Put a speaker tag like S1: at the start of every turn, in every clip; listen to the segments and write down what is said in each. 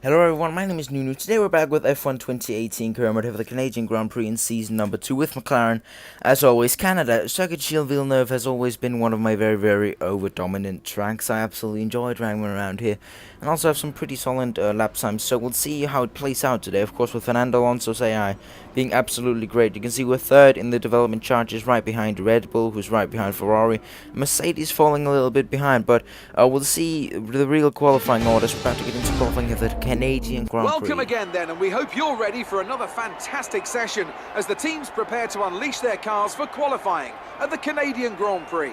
S1: Hello everyone, my name is Nunu. Today we're back with F1 2018 career mode for the Canadian Grand Prix in season number 2 with McLaren. As always, Canada. Circuit Gilles Villeneuve has always been one of my very over-dominant tracks. I absolutely enjoy driving around here. And also have some pretty solid lap times, so we'll see how it plays out today. Of course, with Fernando Alonso's AI being absolutely great. You can see we're third in the development charges, right behind Red Bull, who's right behind Ferrari. Mercedes falling a little bit behind, but we'll see the real qualifying orders. We're about to get into qualifying of the Canadian Grand Prix.
S2: Welcome again then, and we hope you're ready for another fantastic session as the teams prepare to unleash their cars for qualifying at the Canadian Grand Prix.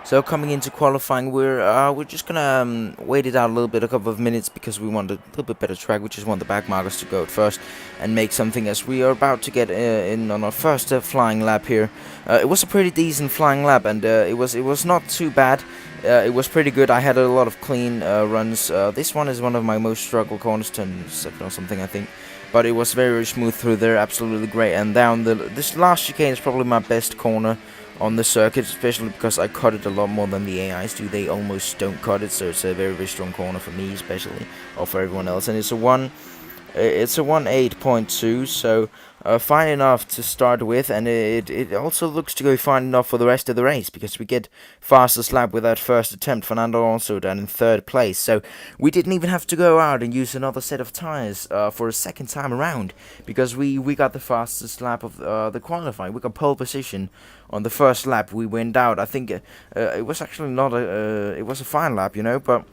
S1: So coming into qualifying, we're just gonna wait it out a little bit, a couple of minutes, because we want a little bit better track. We just want the back markers to go at first and make something, as we are about to get in on our first flying lap here. It was a pretty decent flying lap, and it was not too bad. It was pretty good. I had a lot of clean runs. This one is one of my most struggle corners, turn 7 or something, I think. But it was very smooth through there, absolutely great. And down this last chicane is probably my best corner on the circuit, especially because I cut it a lot more than the AIs do. They almost don't cut it, so it's a very strong corner for me, especially, or for everyone else. And it's a 1.8.2, so fine enough to start with, and it also looks to go fine enough for the rest of the race, because we get fastest lap with that first attempt. Fernando Alonso down in 3rd place, so we didn't even have to go out and use another set of tires for a second time around, because we got the fastest lap of the qualifying. We got pole position on the first lap. We went out. I think it was actually not it was a fine lap, you know, but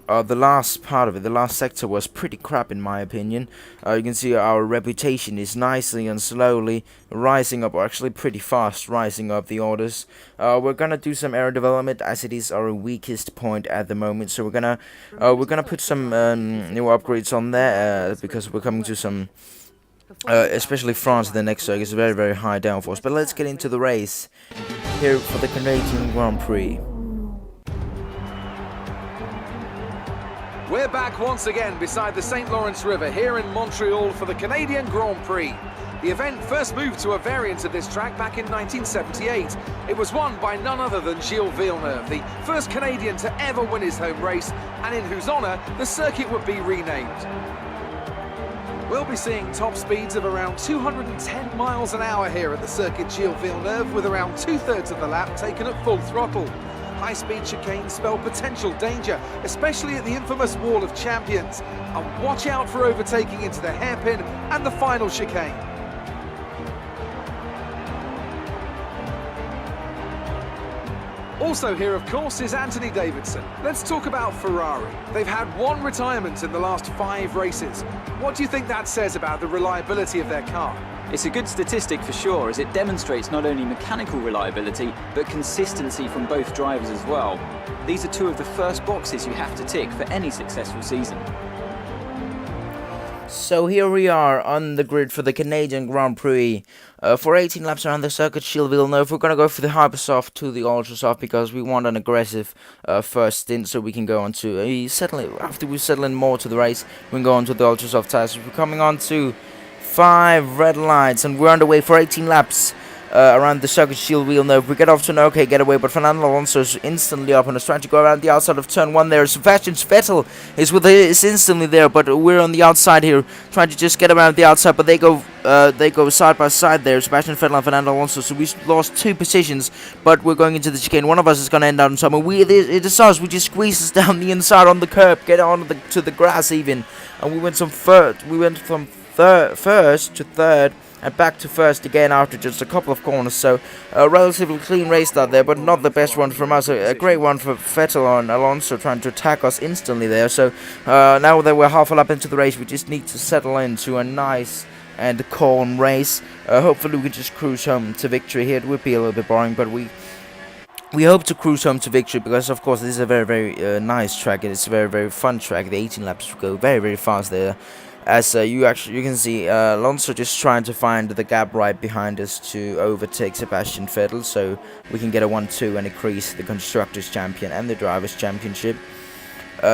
S1: the last part of it, the last sector, was pretty crap in my opinion. You can see our reputation is nicely and slowly rising up, or actually pretty fast rising up the orders. We're gonna do some aero development, as it is our weakest point at the moment. So we're gonna put some new upgrades on there, because we're coming to some, especially France, the next circuit is very high downforce. But let's get into the race here for the Canadian Grand Prix.
S2: We're back once again beside the St. Lawrence River here in Montreal for the Canadian Grand Prix. The event first moved to a variant of this track back in 1978. It was won by none other than Gilles Villeneuve, the first Canadian to ever win his home race, and in whose honour the circuit would be renamed. We'll be seeing top speeds of around 210 miles an hour here at the circuit Gilles Villeneuve, with around 2/3 of the lap taken at full throttle. High-speed chicanes spell potential danger, especially at the infamous Wall of Champions. And watch out for overtaking into the hairpin and the final chicane. Also here, of course, is Anthony Davidson. Let's talk about Ferrari. They've had one retirement in the last 5 races. What do you think that says about the reliability of their car?
S3: It's a good statistic for sure, as it demonstrates not only mechanical reliability, but consistency from both drivers as well. These are 2 of the first boxes you have to tick for any successful season.
S1: So here we are on the grid for the Canadian Grand Prix. For 18 laps around the circuit, Gilles Villeneuve, we're going to go for the Hypersoft to the Ultrasoft, because we want an aggressive first stint, so we can go on to, after we settle in more to the race, we can go on to the Ultrasoft tires. We're coming on to 5 red lights, and we're underway for 18 laps around the circuit Gilles Villeneuve. We get off to an okay getaway, but Fernando Alonso is instantly up and is trying to go around the outside of turn 1 there. Sebastian Vettel is instantly there, but we're on the outside here, trying to just get around the outside, but they go side by side there, Sebastian Vettel and Fernando Alonso, so we lost 2 positions, but we're going into the chicane. One of us is going to end out on top, and it is us. We just squeeze us down the inside on the curb, get on to the grass even, and we went from first to 3rd, and back to 1st again after just a couple of corners. So a relatively clean race start there, but not the best one from us. A great one for Vettel and Alonso, trying to attack us instantly there. So now that we're half a lap into the race, we just need to settle into a nice and calm race. Hopefully we can just cruise home to victory here. It would be a little bit boring, but we hope to cruise home to victory, because of course this is a very nice track, and it's a very fun track. The 18 laps go very fast there. As you can see, Alonso just trying to find the gap right behind us to overtake Sebastian Vettel, so we can get a 1-2 and increase the Constructors' Champion and the Drivers' Championship.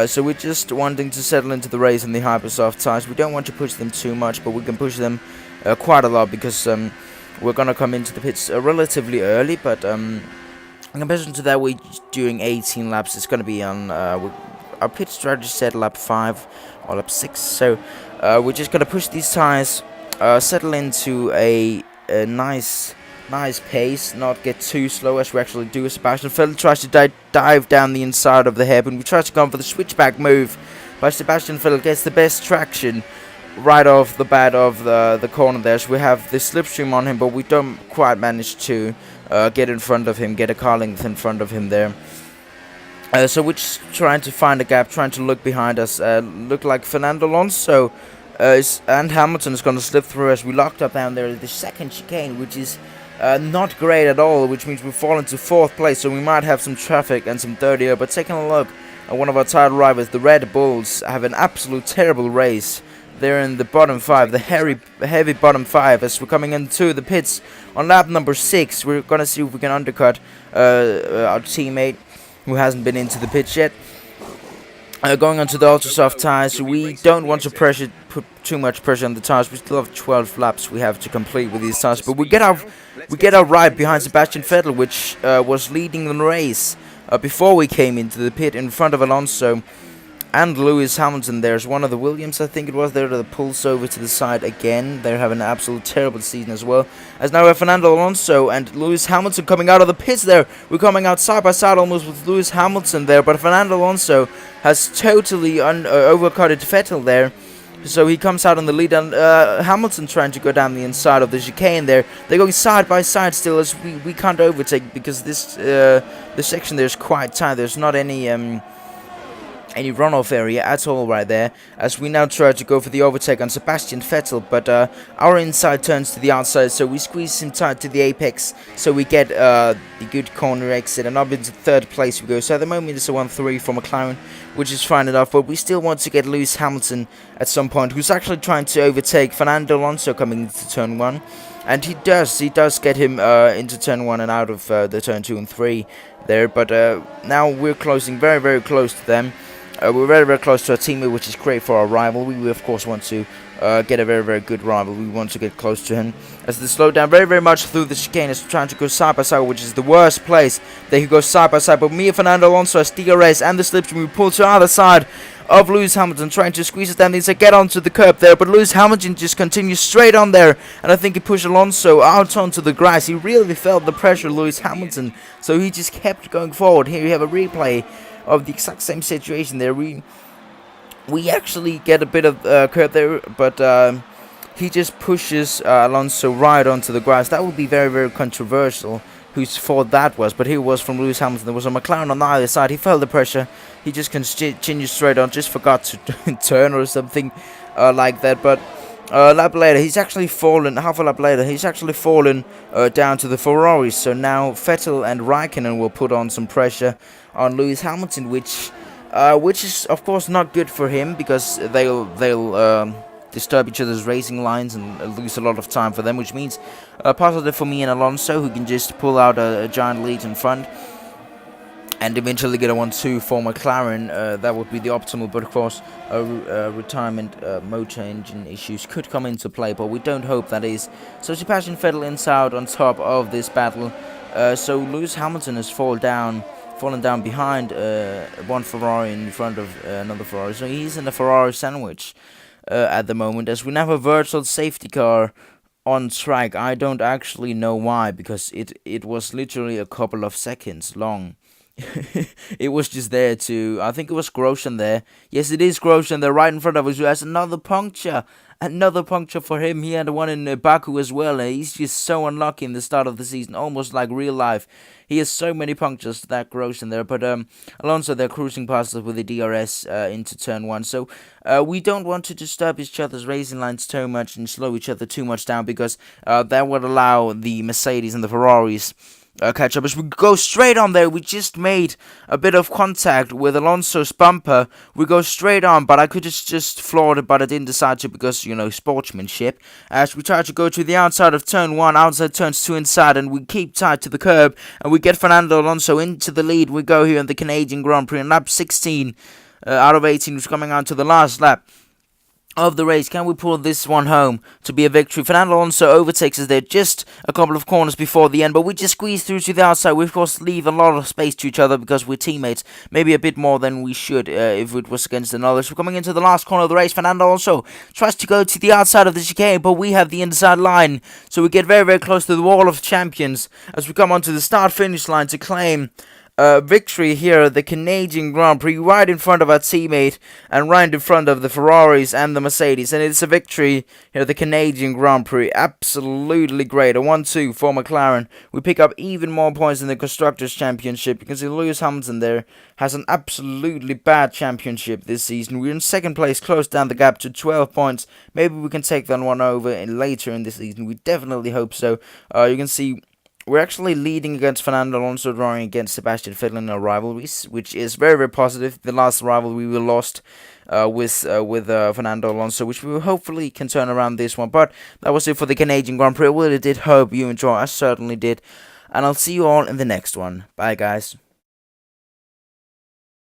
S1: So we're just wanting to settle into the race in the Hypersoft tires. We don't want to push them too much, but we can push them quite a lot, because we're going to come into the pits relatively early, but in comparison to that, we're doing 18 laps. It's going to be on our pit strategy said lap 5 or lap 6. So we're just gonna push these tires, settle into a nice pace, not get too slow as we actually do. Sebastian Vettel tries to dive down the inside of the hairpin. We try to go for the switchback move, but Sebastian Vettel gets the best traction right off the bat of the corner there. So we have the slipstream on him, but we don't quite manage to get in front of him, get a car length in front of him there. So we're just trying to find a gap, trying to look behind us. Look like Fernando Alonso and Hamilton is going to slip through as we locked up down there at the second chicane, which is not great at all, which means we fall into 4th place, so we might have some traffic and some dirty air. But taking a look at one of our title rivals, the Red Bulls, have an absolute terrible race. They're in the bottom 5, the heavy bottom 5, as we're coming into the pits on lap number 6. We're going to see if we can undercut our teammate who hasn't been into the pits yet. Going on to the ultra soft tires, we don't want to put too much pressure on the tires. We still have 12 laps we have to complete with these tires, but we get our ride behind Sebastian Vettel, which was leading the race before we came into the pit, in front of Alonso and Lewis Hamilton. There's one of the Williams, I think it was, there that pulls over to the side again. They're having an absolute terrible season as well. As now we have Fernando Alonso and Lewis Hamilton coming out of the pits there. We're coming out side by side almost with Lewis Hamilton there, but Fernando Alonso has totally overcutted Vettel there. So he comes out on the lead, and Hamilton trying to go down the inside of the chicane there. They're going side by side still, as we can't overtake because this section there is quite tight. There's not any runoff area at all right there, as we now try to go for the overtake on Sebastian Vettel, but our inside turns to the outside, so we squeeze him tight to the apex, so we get the good corner exit, and up into 3rd place we go. So at the moment it's a 1-3 for McLaren, which is fine enough, but we still want to get Lewis Hamilton at some point, who's actually trying to overtake Fernando Alonso coming into turn 1, and he does get him into turn 1 and out of the turn 2 and 3 there, but now we're closing very, very close to them. We're very, very close to our teammate, which is great for our rival. We of course want to get a very, very good rival. We want to get close to him. As they slow down very, very much through the chicane, as trying to go side by side, which is the worst place. They could go side by side, but me and Fernando Alonso as DRS and the slipstream, we pull to either side of Lewis Hamilton, trying to squeeze it down the inside, get onto the curb there, but Lewis Hamilton just continues straight on there, and I think he pushed Alonso out onto the grass. He really felt the pressure, Lewis Hamilton, so he just kept going forward. Here you have a replay of the exact same situation there. We actually get a bit of curb there, but he just pushes Alonso right onto the grass. That would be very, very controversial whose fault that was, but here was from Lewis Hamilton. There was a McLaren on the other side. He felt the pressure. He just continued straight on, just forgot to turn or something like that. But a lap later, he's actually fallen, half a lap later, he's actually fallen down to the Ferraris. So now Vettel and Raikkonen will put on some pressure on Lewis Hamilton, which is of course not good for him, because they'll disturb each other's racing lines and lose a lot of time for them, which means positive for me and Alonso, who can just pull out a giant lead in front and eventually get a 1-2 for McLaren. That would be the optimal, but of course retirement motor engine issues could come into play, but we don't hope that is. So Sebastian Vettel inside on top of this battle. So Lewis Hamilton has fallen down behind one Ferrari in front of another Ferrari, so he's in a Ferrari sandwich at the moment, as we now have a virtual safety car on track. I don't actually know why, because it was literally a couple of seconds long. It was just there to, I think it was Grosjean there. Yes, it is Grosjean there right in front of us, who has another puncture. Another puncture for him. He had one in Baku as well. He's just so unlucky in the start of the season, almost like real life. He has so many punctures, that Grosjean there. But Alonso, they're cruising past us with the DRS into turn 1. So we don't want to disturb each other's racing lines too much and slow each other too much down, because that would allow the Mercedes and the Ferraris catch up. As we go straight on there, we just made a bit of contact with Alonso's bumper. We go straight on, but I could just floored it, but I didn't decide to, because, you know, sportsmanship. As we try to go to the outside of turn 1, outside turns 2 inside, and we keep tight to the curb, and we get Fernando Alonso into the lead. We go here in the Canadian Grand Prix on lap 16 out of 18, who's coming on to the last lap of the race. Can we pull this one home to be a victory? Fernando Alonso overtakes us there just a couple of corners before the end, but we just squeeze through to the outside. We of course leave a lot of space to each other because we're teammates, maybe a bit more than we should if it was against another. So coming into the last corner of the race, Fernando Alonso tries to go to the outside of the chicane, but we have the inside line, so we get very, very close to the wall of champions as we come onto the start-finish line to claim victory here at the Canadian Grand Prix, right in front of our teammate and right in front of the Ferraris and the Mercedes. And it's a victory here at the Canadian Grand Prix. Absolutely great. A 1-2 for McLaren. We pick up even more points in the Constructors' Championship. You can see Lewis Hamilton there has an absolutely bad championship this season. We're in second place, close down the gap to 12 points. Maybe we can take that one over later in the season. We definitely hope so. You can see we're actually leading against Fernando Alonso, drawing against Sebastian Vettel in our rivalries, which is very, very positive. The last rivalry we lost with Fernando Alonso, which we hopefully can turn around this one. But that was it for the Canadian Grand Prix. I really did hope you enjoy. I certainly did. And I'll see you all in the next one. Bye, guys.